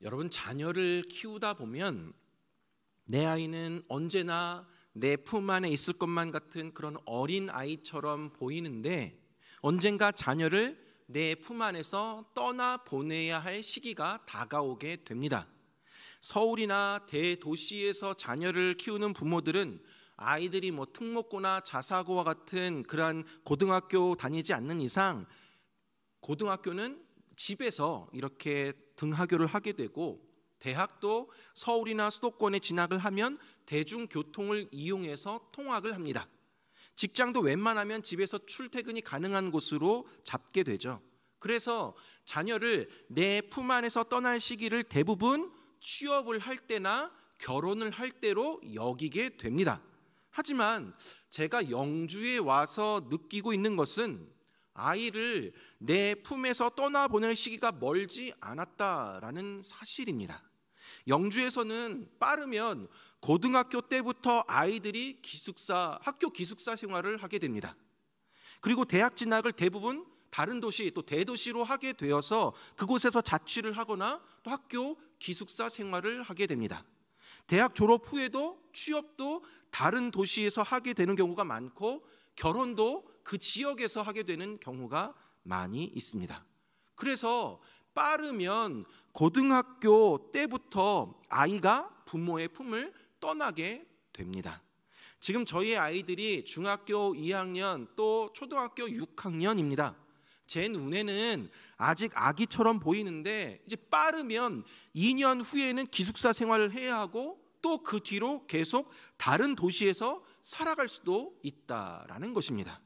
여러분, 자녀를 키우다 보면 내 아이는 언제나 내 품 안에 있을 것만 같은 그런 어린 아이처럼 보이는데, 언젠가 자녀를 내 품 안에서 떠나 보내야 할 시기가 다가오게 됩니다. 서울이나 대도시에서 자녀를 키우는 부모들은 아이들이 특목고나 자사고와 같은 그러한 고등학교 다니지 않는 이상 고등학교는 집에서 이렇게 등하교를 하게 되고, 대학도 서울이나 수도권에 진학을 하면 대중교통을 이용해서 통학을 합니다. 직장도 웬만하면 집에서 출퇴근이 가능한 곳으로 잡게 되죠. 그래서 자녀를 내 품 안에서 떠날 시기를 대부분 취업을 할 때나 결혼을 할 때로 여기게 됩니다. 하지만 제가 영주에 와서 느끼고 있는 것은 아이를 내 품에서 떠나보낼 시기가 멀지 않았다라는 사실입니다. 영주에서는 빠르면 고등학교 때부터 아이들이 학교 기숙사 생활을 하게 됩니다. 그리고 대학 진학을 대부분 다른 도시, 또 대도시로 하게 되어서 그곳에서 자취를 하거나 또 학교 기숙사 생활을 하게 됩니다. 대학 졸업 후에도 취업도 다른 도시에서 하게 되는 경우가 많고, 결혼도 그 지역에서 하게 되는 경우가 많이 있습니다. 그래서 빠르면 고등학교 때부터 아이가 부모의 품을 떠나게 됩니다. 지금 저희 아이들이 중학교 2학년 또 초등학교 6학년입니다. 제 눈에는 아직 아기처럼 보이는데, 이제 빠르면 2년 후에는 기숙사 생활을 해야 하고 또 그 뒤로 계속 다른 도시에서 살아갈 수도 있다라는 것입니다.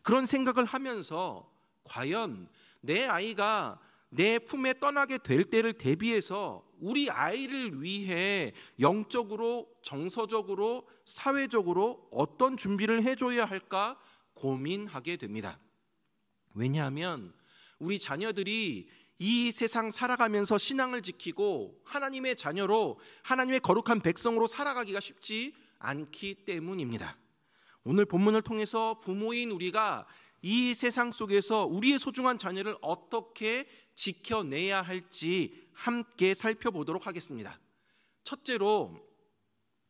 그런 생각을 하면서 과연 내 아이가 내 품에 떠나게 될 때를 대비해서 우리 아이를 위해 영적으로, 정서적으로, 사회적으로 어떤 준비를 해줘야 할까 고민하게 됩니다. 왜냐하면 우리 자녀들이 이 세상 살아가면서 신앙을 지키고 하나님의 자녀로, 하나님의 거룩한 백성으로 살아가기가 쉽지 않기 때문입니다. 오늘 본문을 통해서 부모인 우리가 이 세상 속에서 우리의 소중한 자녀를 어떻게 지켜내야 할지 함께 살펴보도록 하겠습니다. 첫째로,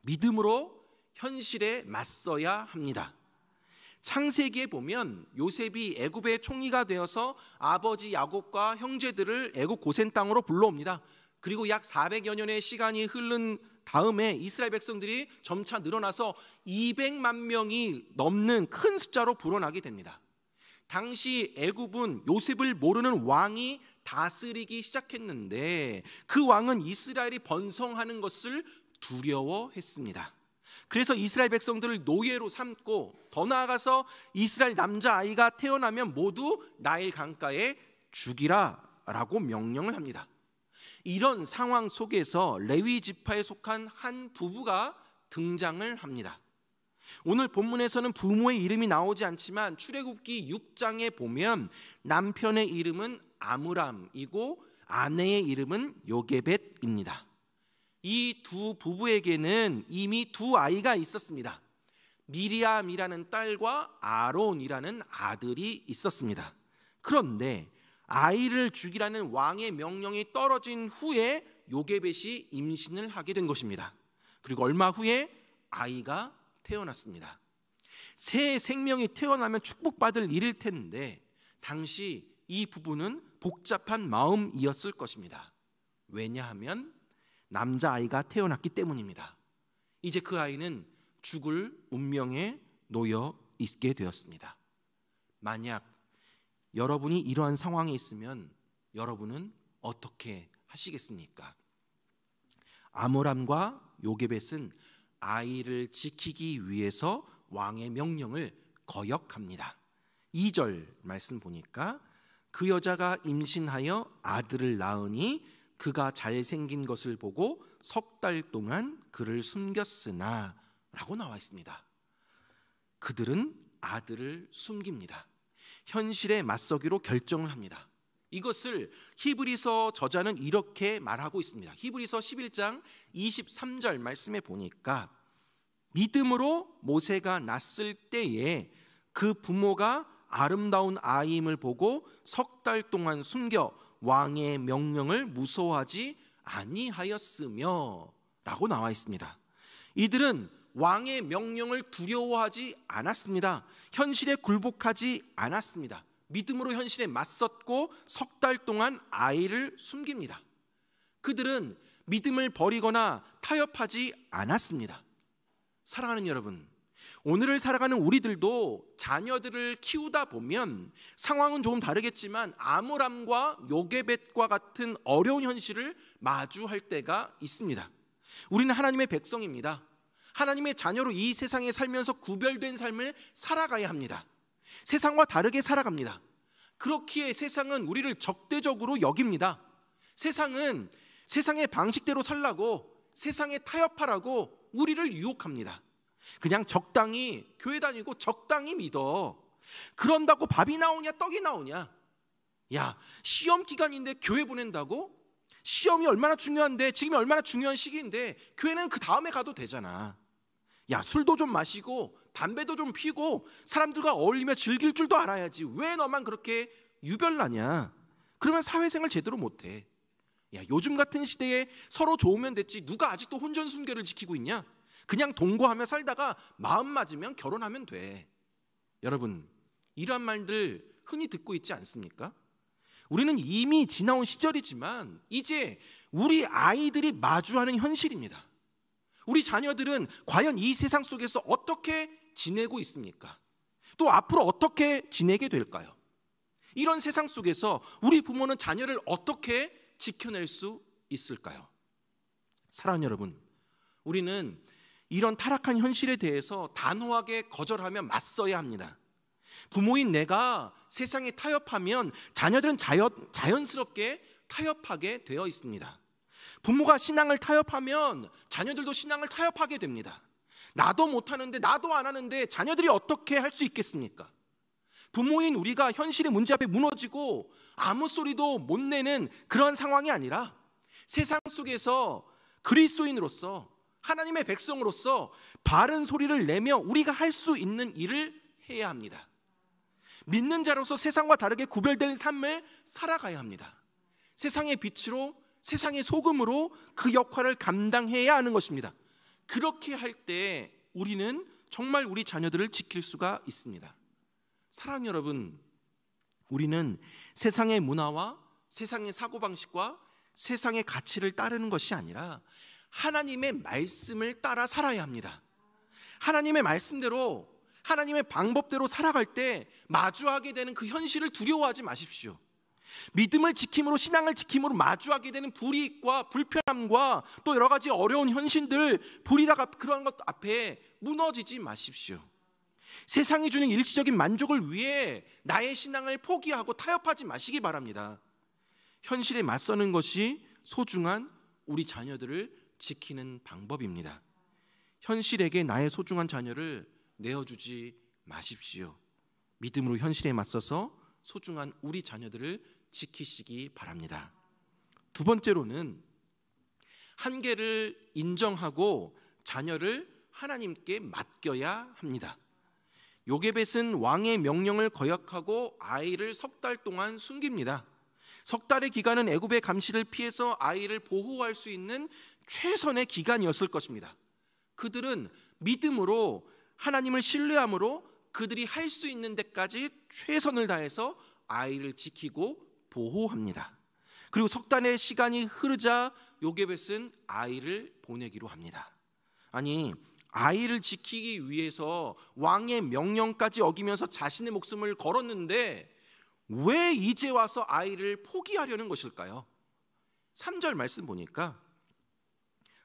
믿음으로 현실에 맞서야 합니다. 창세기에 보면 요셉이 애굽의 총리가 되어서 아버지 야곱과 형제들을 애굽 고센 땅으로 불러옵니다. 그리고 약 400여 년의 시간이 흐른 다음에 이스라엘 백성들이 점차 늘어나서 200만 명이 넘는 큰 숫자로 불어나게 됩니다. 당시 애굽은 요셉을 모르는 왕이 다스리기 시작했는데, 그 왕은 이스라엘이 번성하는 것을 두려워했습니다. 그래서 이스라엘 백성들을 노예로 삼고, 더 나아가서 이스라엘 남자아이가 태어나면 모두 나일 강가에 죽이라 라고 명령을 합니다. 이런 상황 속에서 레위 지파에 속한 한 부부가 등장을 합니다. 오늘 본문에서는 부모의 이름이 나오지 않지만 출애굽기 6장에 보면 남편의 이름은 아므람이고 아내의 이름은 요게벳입니다. 이 두 부부에게는 이미 두 아이가 있었습니다. 미리암이라는 딸과 아론이라는 아들이 있었습니다. 그런데 아이를 죽이라는 왕의 명령이 떨어진 후에 요게벳이 임신을 하게 된 것입니다. 그리고 얼마 후에 아이가 태어났습니다. 새 생명이 태어나면 축복받을 일일 텐데, 당시 이 부부는 복잡한 마음이었을 것입니다. 왜냐하면 남자아이가 태어났기 때문입니다. 이제 그 아이는 죽을 운명에 놓여 있게 되었습니다. 만약 여러분이 이러한 상황에 있으면 여러분은 어떻게 하시겠습니까? 아므람과 요게벳은 아이를 지키기 위해서 왕의 명령을 거역합니다. 2절 말씀 보니까 그 여자가 임신하여 아들을 낳으니 그가 잘생긴 것을 보고 석 달 동안 그를 숨겼으나 라고 나와 있습니다. 그들은 아들을 숨깁니다. 현실에 맞서기로 결정을 합니다. 이것을 히브리서 저자는 이렇게 말하고 있습니다. 히브리서 11장 23절 말씀에 보니까 믿음으로 모세가 낳았을 때에 그 부모가 아름다운 아이임을 보고 석 달 동안 숨겨 왕의 명령을 무서워하지 아니하였으며 라고 나와 있습니다. 이들은 왕의 명령을 두려워하지 않았습니다. 현실에 굴복하지 않았습니다. 믿음으로 현실에 맞섰고 석 달 동안 아이를 숨깁니다. 그들은 믿음을 버리거나 타협하지 않았습니다. 사랑하는 여러분, 오늘을 살아가는 우리들도 자녀들을 키우다 보면 상황은 조금 다르겠지만 암울함과 요게벳과 같은 어려운 현실을 마주할 때가 있습니다. 우리는 하나님의 백성입니다. 하나님의 자녀로 이 세상에 살면서 구별된 삶을 살아가야 합니다. 세상과 다르게 살아갑니다. 그렇기에 세상은 우리를 적대적으로 여깁니다. 세상은 세상의 방식대로 살라고, 세상에 타협하라고 우리를 유혹합니다. 그냥 적당히 교회 다니고 적당히 믿어. 그런다고 밥이 나오냐 떡이 나오냐? 야, 시험 기간인데 교회 보낸다고? 시험이 얼마나 중요한데, 지금이 얼마나 중요한 시기인데 교회는 그 다음에 가도 되잖아. 야, 술도 좀 마시고 담배도 좀 피고 사람들과 어울리며 즐길 줄도 알아야지. 왜 너만 그렇게 유별나냐? 그러면 사회생활 제대로 못해. 야, 요즘 같은 시대에 서로 좋으면 됐지 누가 아직도 혼전순결을 지키고 있냐? 그냥 동거하며 살다가 마음 맞으면 결혼하면 돼. 여러분, 이러한 말들 흔히 듣고 있지 않습니까? 우리는 이미 지나온 시절이지만 이제 우리 아이들이 마주하는 현실입니다. 우리 자녀들은 과연 이 세상 속에서 어떻게 지내고 있습니까? 또 앞으로 어떻게 지내게 될까요? 이런 세상 속에서 우리 부모는 자녀를 어떻게 지켜낼 수 있을까요? 사랑하는 여러분, 우리는 이런 타락한 현실에 대해서 단호하게 거절하며 맞서야 합니다. 부모인 내가 세상에 타협하면 자녀들은 자연스럽게 타협하게 되어 있습니다. 부모가 신앙을 타협하면 자녀들도 신앙을 타협하게 됩니다. 나도 못하는데, 나도 안 하는데 자녀들이 어떻게 할 수 있겠습니까? 부모인 우리가 현실의 문제 앞에 무너지고 아무 소리도 못 내는 그런 상황이 아니라 세상 속에서 그리스도인으로서, 하나님의 백성으로서 바른 소리를 내며 우리가 할 수 있는 일을 해야 합니다. 믿는 자로서 세상과 다르게 구별된 삶을 살아가야 합니다. 세상의 빛으로, 세상의 소금으로 그 역할을 감당해야 하는 것입니다. 그렇게 할 때 우리는 정말 우리 자녀들을 지킬 수가 있습니다. 사랑하는 여러분, 우리는 세상의 문화와 세상의 사고방식과 세상의 가치를 따르는 것이 아니라 하나님의 말씀을 따라 살아야 합니다. 하나님의 말씀대로, 하나님의 방법대로 살아갈 때 마주하게 되는 그 현실을 두려워하지 마십시오. 믿음을 지킴으로, 신앙을 지킴으로 마주하게 되는 불이익과 불편함과 또 여러 가지 어려운 현실들, 불이락, 그런 것 앞에 무너지지 마십시오. 세상이 주는 일시적인 만족을 위해 나의 신앙을 포기하고 타협하지 마시기 바랍니다. 현실에 맞서는 것이 소중한 우리 자녀들을 지키는 방법입니다. 현실에게 나의 소중한 자녀를 내어주지 마십시오. 믿음으로 현실에 맞서서 소중한 우리 자녀들을 지키시기 바랍니다. 두 번째로는 한계를 인정하고 자녀를 하나님께 맡겨야 합니다. 요게벳은 왕의 명령을 거역하고 아이를 석 달 동안 숨깁니다. 석 달의 기간은 애굽의 감시를 피해서 아이를 보호할 수 있는 최선의 기간이었을 것입니다. 그들은 믿음으로 하나님을 신뢰함으로 그들이 할 수 있는 데까지 최선을 다해서 아이를 지키고 보호합니다. 그리고 석 달의 시간이 흐르자 요게벳은 아이를 보내기로 합니다. 아니, 아이를 지키기 위해서 왕의 명령까지 어기면서 자신의 목숨을 걸었는데 왜 이제 와서 아이를 포기하려는 것일까요? 3절 말씀 보니까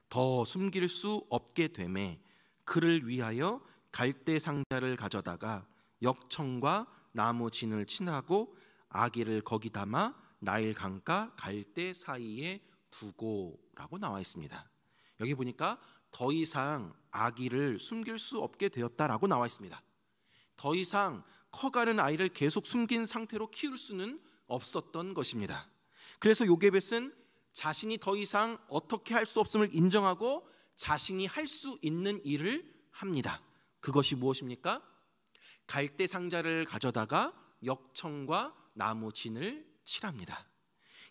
더 숨길 수 없게 되매 그를 위하여 갈대 상자를 가져다가 역청과 나무 진을 친하고 아기를 거기 담아 나일 강가 갈대 사이에 두고라고 나와 있습니다. 여기 보니까 더 이상 아기를 숨길 수 없게 되었다라고 나와 있습니다. 더 이상 커가는 아이를 계속 숨긴 상태로 키울 수는 없었던 것입니다. 그래서 요게벳은 자신이 더 이상 어떻게 할 수 없음을 인정하고 자신이 할 수 있는 일을 합니다. 그것이 무엇입니까? 갈대 상자를 가져다가 역청과 나무 진을 칠합니다.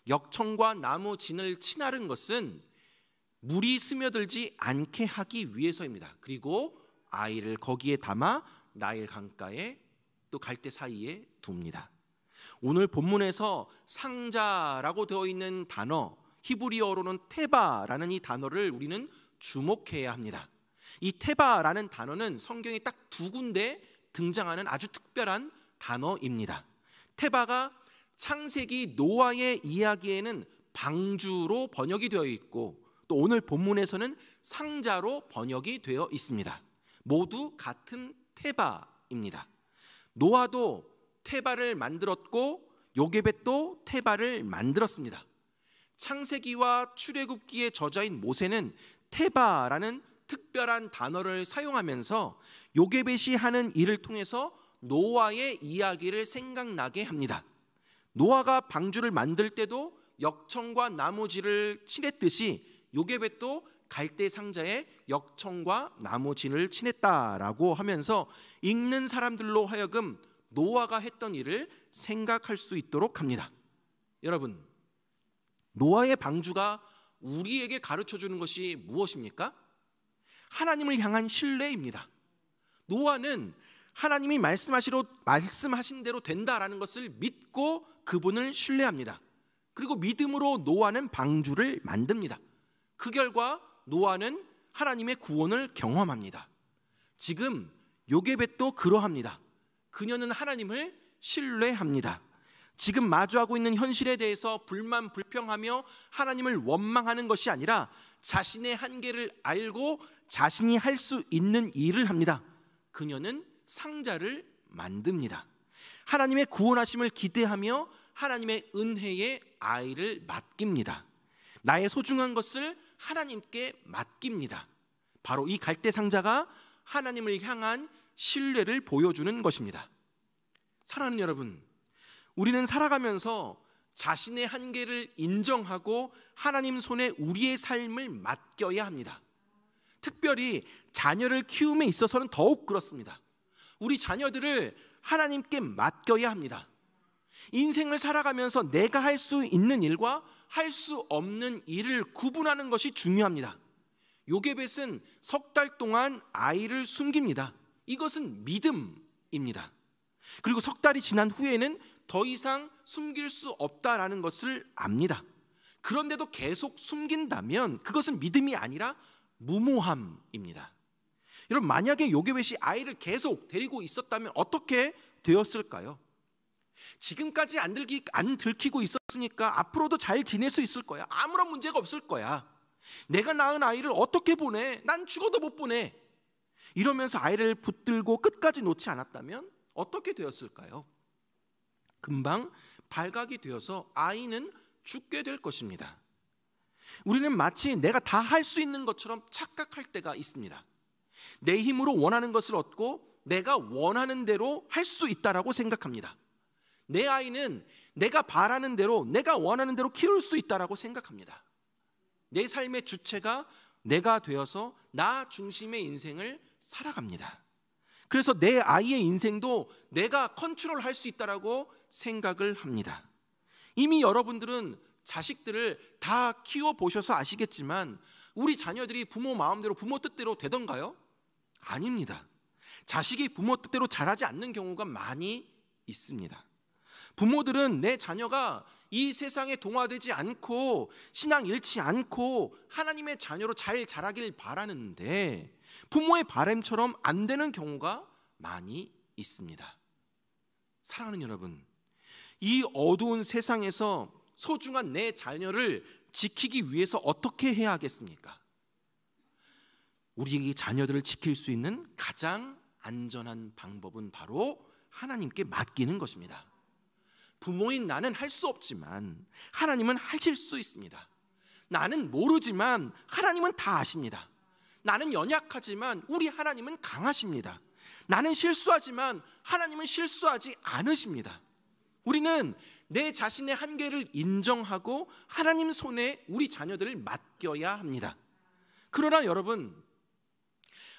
역청과 나무 진을 치나른 것은 물이 스며들지 않게 하기 위해서입니다. 그리고 아이를 거기에 담아 나일 강가에 또 갈대 사이에 둡니다. 오늘 본문에서 상자라고 되어 있는 단어, 히브리어로는 테바라는 이 단어를 우리는 주목해야 합니다. 이 테바라는 단어는 성경에 딱 두 군데 등장하는 아주 특별한 단어입니다. 테바가 창세기 노아의 이야기에는 방주로 번역이 되어 있고, 또 오늘 본문에서는 상자로 번역이 되어 있습니다. 모두 같은 테바입니다. 노아도 테바를 만들었고 요게벳도 테바를 만들었습니다. 창세기와 출애굽기의 저자인 모세는 테바라는 특별한 단어를 사용하면서 요게벳이 하는 일을 통해서 노아의 이야기를 생각나게 합니다. 노아가 방주를 만들 때도 역청과 나무진을 칠했듯이 요게벳도 갈대 상자에 역청과 나무진을 칠했다라고 하면서 읽는 사람들로 하여금 노아가 했던 일을 생각할 수 있도록 합니다. 여러분, 노아의 방주가 우리에게 가르쳐주는 것이 무엇입니까? 하나님을 향한 신뢰입니다. 노아는 하나님이 말씀하신 대로 된다라는 것을 믿고 그분을 신뢰합니다. 그리고 믿음으로 노아는 방주를 만듭니다. 그 결과 노아는 하나님의 구원을 경험합니다. 지금 요게벳도 그러합니다. 그녀는 하나님을 신뢰합니다. 지금 마주하고 있는 현실에 대해서 불만 불평하며 하나님을 원망하는 것이 아니라 자신의 한계를 알고 자신이 할 수 있는 일을 합니다. 그녀는 상자를 만듭니다. 하나님의 구원하심을 기대하며 하나님의 은혜에 아이를 맡깁니다. 나의 소중한 것을 하나님께 맡깁니다. 바로 이 갈대 상자가 하나님을 향한 신뢰를 보여주는 것입니다. 사랑하는 여러분, 우리는 살아가면서 자신의 한계를 인정하고 하나님 손에 우리의 삶을 맡겨야 합니다. 특별히 자녀를 키움에 있어서는 더욱 그렇습니다. 우리 자녀들을 하나님께 맡겨야 합니다. 인생을 살아가면서 내가 할 수 있는 일과 할 수 없는 일을 구분하는 것이 중요합니다. 요게벳은 석 달 동안 아이를 숨깁니다. 이것은 믿음입니다. 그리고 석 달이 지난 후에는 더 이상 숨길 수 없다라는 것을 압니다. 그런데도 계속 숨긴다면 그것은 믿음이 아니라 무모함입니다. 여러분, 만약에 요게벳이 아이를 계속 데리고 있었다면 어떻게 되었을까요? 지금까지 안 들키고 있었으니까 앞으로도 잘 지낼 수 있을 거야. 아무런 문제가 없을 거야. 내가 낳은 아이를 어떻게 보내? 난 죽어도 못 보내. 이러면서 아이를 붙들고 끝까지 놓지 않았다면 어떻게 되었을까요? 금방 발각이 되어서 아이는 죽게 될 것입니다. 우리는 마치 내가 다 할 수 있는 것처럼 착각할 때가 있습니다. 내 힘으로 원하는 것을 얻고 내가 원하는 대로 할 수 있다라고 생각합니다. 내 아이는 내가 바라는 대로, 내가 원하는 대로 키울 수 있다라고 생각합니다. 내 삶의 주체가 내가 되어서 나 중심의 인생을 살아갑니다. 그래서 내 아이의 인생도 내가 컨트롤할 수 있다라고 생각을 합니다. 이미 여러분들은 자식들을 다 키워보셔서 아시겠지만 우리 자녀들이 부모 마음대로, 부모 뜻대로 되던가요? 아닙니다. 자식이 부모 뜻대로 자라지 않는 경우가 많이 있습니다. 부모들은 내 자녀가 이 세상에 동화되지 않고 신앙 잃지 않고 하나님의 자녀로 잘 자라길 바라는데 부모의 바람처럼 안 되는 경우가 많이 있습니다. 사랑하는 여러분, 이 어두운 세상에서 소중한 내 자녀를 지키기 위해서 어떻게 해야 하겠습니까? 우리 자녀들을 지킬 수 있는 가장 안전한 방법은 바로 하나님께 맡기는 것입니다. 부모인 나는 할 수 없지만 하나님은 하실 수 있습니다. 나는 모르지만 하나님은 다 아십니다. 나는 연약하지만 우리 하나님은 강하십니다. 나는 실수하지만 하나님은 실수하지 않으십니다. 우리는 내 자신의 한계를 인정하고 하나님 손에 우리 자녀들을 맡겨야 합니다. 그러나 여러분,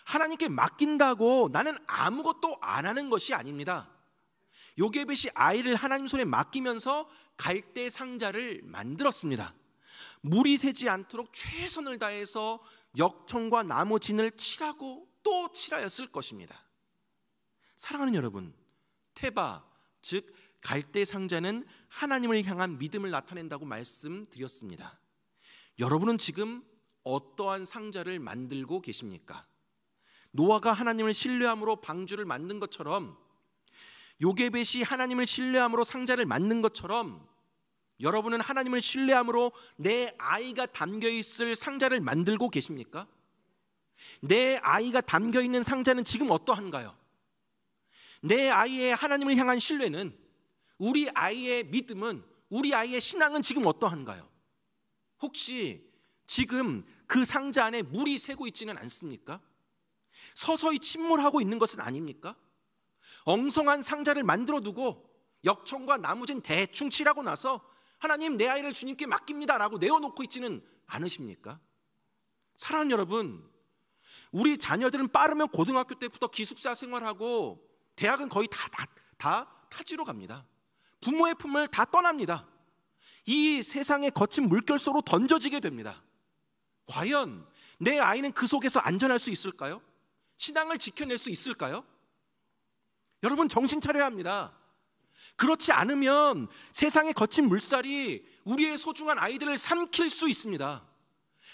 하나님께 맡긴다고 나는 아무것도 안 하는 것이 아닙니다. 요게벳이 아이를 하나님 손에 맡기면서 갈대 상자를 만들었습니다. 물이 새지 않도록 최선을 다해서 역청과 나무 진을 칠하고 또 칠하였을 것입니다. 사랑하는 여러분, 테바, 즉 갈대 상자는 하나님을 향한 믿음을 나타낸다고 말씀드렸습니다. 여러분은 지금 어떠한 상자를 만들고 계십니까? 노아가 하나님을 신뢰함으로 방주를 만든 것처럼, 요게벳이 하나님을 신뢰함으로 상자를 만든 것처럼, 여러분은 하나님을 신뢰함으로 내 아이가 담겨있을 상자를 만들고 계십니까? 내 아이가 담겨있는 상자는 지금 어떠한가요? 내 아이의 하나님을 향한 신뢰는, 우리 아이의 믿음은, 우리 아이의 신앙은 지금 어떠한가요? 혹시 지금 그 상자 안에 물이 새고 있지는 않습니까? 서서히 침몰하고 있는 것은 아닙니까? 엉성한 상자를 만들어 두고 역청과 나무진 대충 칠하고 나서 하나님, 내 아이를 주님께 맡깁니다 라고 내어놓고 있지는 않으십니까? 사랑하는 여러분, 우리 자녀들은 빠르면 고등학교 때부터 기숙사 생활하고 대학은 거의 다 타지로 갑니다. 부모의 품을 다 떠납니다. 이 세상의 거친 물결 속으로 던져지게 됩니다. 과연 내 아이는 그 속에서 안전할 수 있을까요? 신앙을 지켜낼 수 있을까요? 여러분, 정신 차려야 합니다. 그렇지 않으면 세상의 거친 물살이 우리의 소중한 아이들을 삼킬 수 있습니다.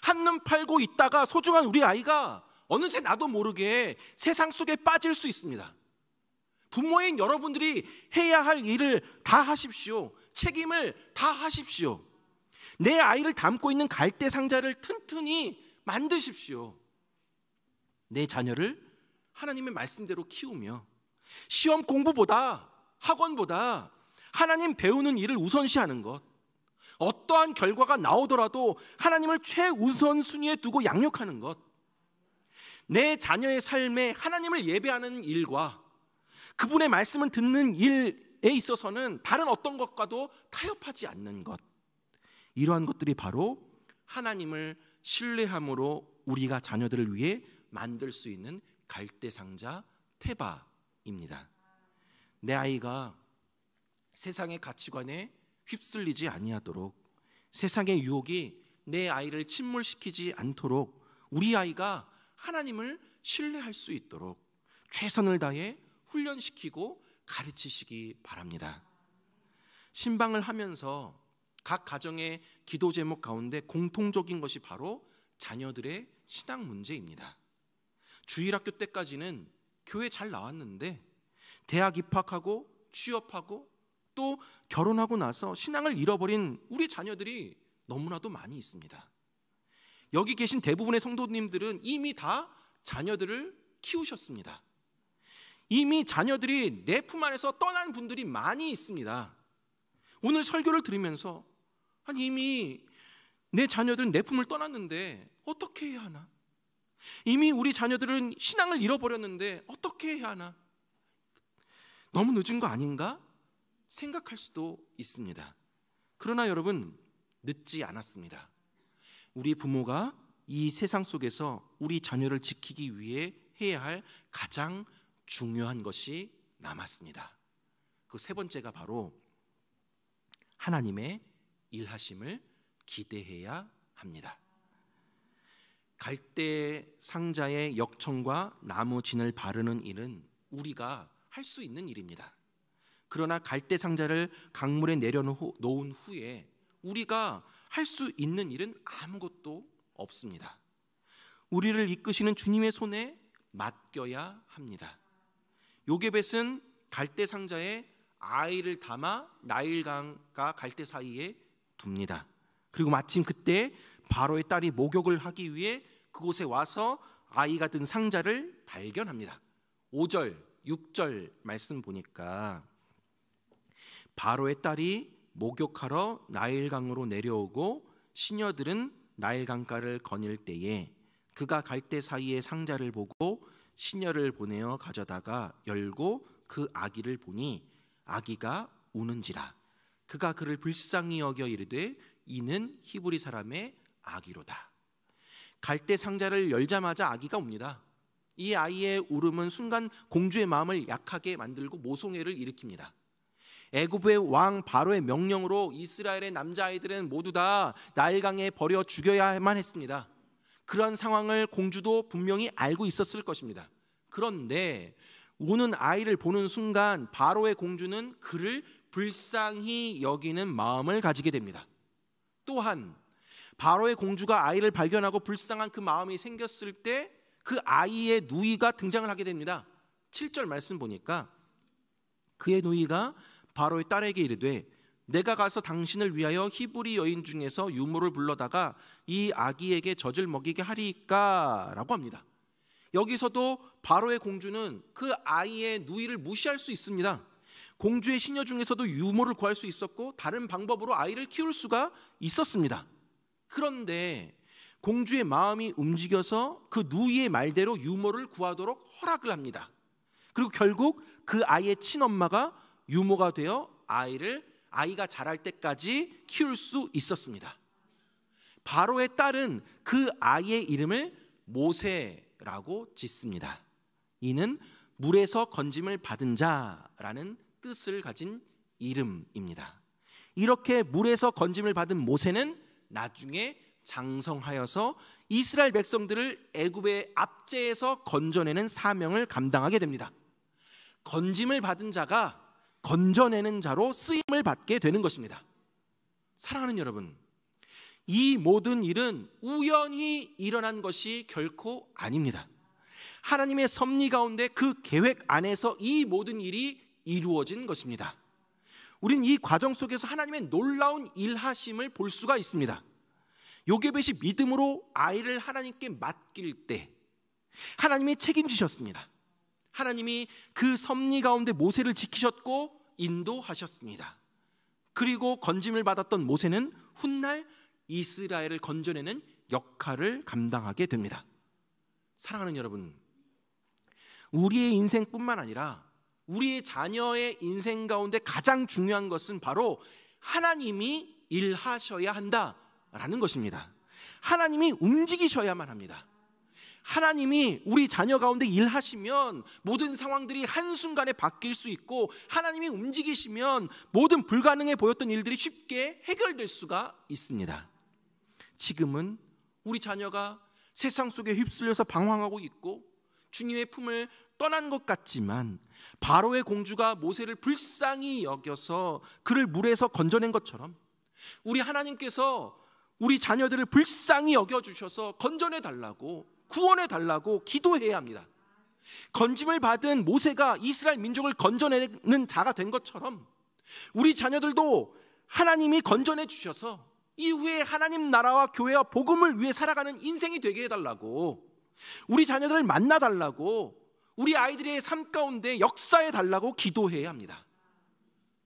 한눈 팔고 있다가 소중한 우리 아이가 어느새 나도 모르게 세상 속에 빠질 수 있습니다. 부모인 여러분들이 해야 할 일을 다 하십시오. 책임을 다 하십시오. 내 아이를 담고 있는 갈대 상자를 튼튼히 만드십시오. 내 자녀를 하나님의 말씀대로 키우며 시험 공부보다, 학원보다 하나님 배우는 일을 우선시하는 것, 어떠한 결과가 나오더라도 하나님을 최우선순위에 두고 양육하는 것, 내 자녀의 삶에 하나님을 예배하는 일과 그분의 말씀을 듣는 일에 있어서는 다른 어떤 것과도 타협하지 않는 것, 이러한 것들이 바로 하나님을 신뢰함으로 우리가 자녀들을 위해 만들 수 있는 갈대상자 테바입니다. 내 아이가 세상의 가치관에 휩쓸리지 아니하도록, 세상의 유혹이 내 아이를 침몰시키지 않도록 우리 아이가 하나님을 신뢰할 수 있도록 최선을 다해 훈련시키고 가르치시기 바랍니다. 신방을 하면서 각 가정의 기도 제목 가운데 공통적인 것이 바로 자녀들의 신앙 문제입니다. 주일학교 때까지는 교회 잘 나왔는데 대학 입학하고 취업하고 또 결혼하고 나서 신앙을 잃어버린 우리 자녀들이 너무나도 많이 있습니다. 여기 계신 대부분의 성도님들은 이미 다 자녀들을 키우셨습니다. 이미 자녀들이 내 품 안에서 떠난 분들이 많이 있습니다. 오늘 설교를 들으면서 아니, 이미 내 자녀들은 내 품을 떠났는데 어떻게 해야 하나? 이미 우리 자녀들은 신앙을 잃어버렸는데 어떻게 해야 하나? 너무 늦은 거 아닌가? 생각할 수도 있습니다. 그러나 여러분, 늦지 않았습니다. 우리 부모가 이 세상 속에서 우리 자녀를 지키기 위해 해야 할 가장 중요한 것이 남았습니다. 그 세 번째가 바로 하나님의 일하심을 기대해야 합니다. 갈대 상자의 역청과 나무 진을 바르는 일은 우리가 할 수 있는 일입니다. 그러나 갈대 상자를 강물에 내려놓은 후에 우리가 할 수 있는 일은 아무것도 없습니다. 우리를 이끄시는 주님의 손에 맡겨야 합니다. 요게벳은 갈대 상자에 아이를 담아 나일강과 갈대 사이에 둡니다. 그리고 마침 그때 바로의 딸이 목욕을 하기 위해 그곳에 와서 아이가 든 상자를 발견합니다. 5절, 6절 말씀 보니까 바로의 딸이 목욕하러 나일강으로 내려오고 시녀들은 나일강가를 거닐 때에 그가 갈대 사이의 상자를 보고 시녀를 보내어 가져다가 열고 그 아기를 보니 아기가 우는지라. 그가 그를 불쌍히 여겨 이르되 이는 히브리 사람의 아기로다. 갈대 상자를 열자마자 아기가 웁니다. 이 아이의 울음은 순간 공주의 마음을 약하게 만들고 모성애를 일으킵니다. 애굽의 왕 바로의 명령으로 이스라엘의 남자아이들은 모두 다 나일강에 버려 죽여야만 했습니다. 그런 상황을 공주도 분명히 알고 있었을 것입니다. 그런데 우는 아이를 보는 순간 바로의 공주는 그를 불쌍히 여기는 마음을 가지게 됩니다. 또한 바로의 공주가 아이를 발견하고 불쌍한 그 마음이 생겼을 때 그 아이의 누이가 등장을 하게 됩니다. 7절 말씀 보니까 그의 누이가 바로의 딸에게 이르되 내가 가서 당신을 위하여 히브리 여인 중에서 유모를 불러다가 이 아기에게 젖을 먹이게 하리까 라고 합니다. 여기서도 바로의 공주는 그 아이의 누이를 무시할 수 있습니다. 공주의 시녀 중에서도 유모를 구할 수 있었고 다른 방법으로 아이를 키울 수가 있었습니다. 그런데 공주의 마음이 움직여서 그 누이의 말대로 유모를 구하도록 허락을 합니다. 그리고 결국 그 아이의 친엄마가 유모가 되어 아이가 자랄 때까지 키울 수 있었습니다. 바로의 딸은 그 아이의 이름을 모세라고 짓습니다. 이는 물에서 건짐을 받은 자라는 뜻을 가진 이름입니다. 이렇게 물에서 건짐을 받은 모세는 나중에 장성하여서 이스라엘 백성들을 애굽의 압제에서 건져내는 사명을 감당하게 됩니다. 건짐을 받은 자가 건져내는 자로 쓰임을 받게 되는 것입니다. 사랑하는 여러분, 이 모든 일은 우연히 일어난 것이 결코 아닙니다. 하나님의 섭리 가운데 그 계획 안에서 이 모든 일이 이루어진 것입니다. 우린 이 과정 속에서 하나님의 놀라운 일하심을 볼 수가 있습니다. 요게벳이 믿음으로 아이를 하나님께 맡길 때 하나님이 책임지셨습니다. 하나님이 그 섭리 가운데 모세를 지키셨고 인도하셨습니다. 그리고 건짐을 받았던 모세는 훗날 이스라엘을 건져내는 역할을 감당하게 됩니다. 사랑하는 여러분, 우리의 인생뿐만 아니라 우리의 자녀의 인생 가운데 가장 중요한 것은 바로 하나님이 일하셔야 한다라는 것입니다. 하나님이 움직이셔야만 합니다. 하나님이 우리 자녀 가운데 일하시면 모든 상황들이 한순간에 바뀔 수 있고, 하나님이 움직이시면 모든 불가능해 보였던 일들이 쉽게 해결될 수가 있습니다. 지금은 우리 자녀가 세상 속에 휩쓸려서 방황하고 있고 주님의 품을 떠난 것 같지만, 바로의 공주가 모세를 불쌍히 여겨서 그를 물에서 건져낸 것처럼 우리 하나님께서 우리 자녀들을 불쌍히 여겨주셔서 건져내 달라고, 구원해 달라고 기도해야 합니다. 건짐을 받은 모세가 이스라엘 민족을 건져내는 자가 된 것처럼 우리 자녀들도 하나님이 건져내 주셔서 이후에 하나님 나라와 교회와 복음을 위해 살아가는 인생이 되게 해달라고, 우리 자녀들을 만나 달라고, 우리 아이들의 삶 가운데 역사해 달라고 기도해야 합니다.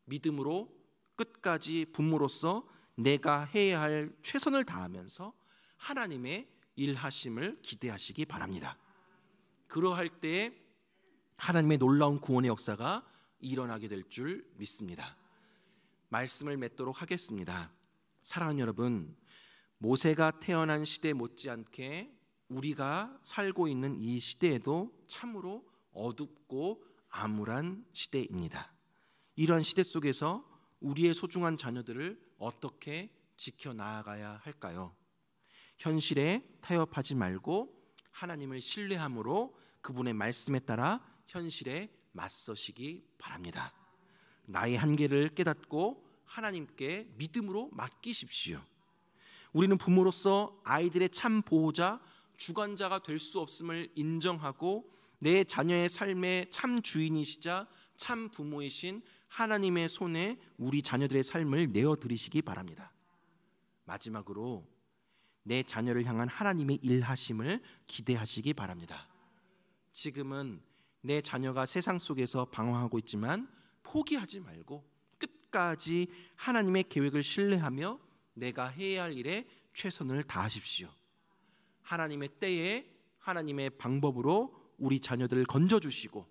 믿음으로 끝까지 부모로서 내가 해야 할 최선을 다하면서 하나님의 일하심을 기대하시기 바랍니다. 그러할 때 하나님의 놀라운 구원의 역사가 일어나게 될 줄 믿습니다. 말씀을 맺도록 하겠습니다. 사랑하는 여러분, 모세가 태어난 시대 못지않게 우리가 살고 있는 이 시대에도 참으로 어둡고 암울한 시대입니다. 이러한 시대 속에서 우리의 소중한 자녀들을 어떻게 지켜나가야 할까요? 현실에 타협하지 말고 하나님을 신뢰함으로 그분의 말씀에 따라 현실에 맞서시기 바랍니다. 나의 한계를 깨닫고 하나님께 믿음으로 맡기십시오. 우리는 부모로서 아이들의 참 보호자, 주관자가 될 수 없음을 인정하고 내 자녀의 삶의 참 주인이시자 참 부모이신 하나님의 손에 우리 자녀들의 삶을 내어드리시기 바랍니다. 마지막으로 내 자녀를 향한 하나님의 일하심을 기대하시기 바랍니다. 지금은 내 자녀가 세상 속에서 방황하고 있지만 포기하지 말고 끝까지 하나님의 계획을 신뢰하며 내가 해야 할 일에 최선을 다하십시오. 하나님의 때에 하나님의 방법으로 우리 자녀들을 건져주시고,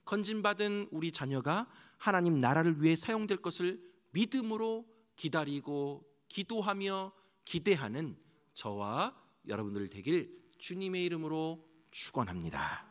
건짐받은 우리 자녀가 하나님 나라를 위해 사용될 것을 믿음으로 기다리고 기도하며 기대하는 저와 여러분들 되길 주님의 이름으로 축원합니다.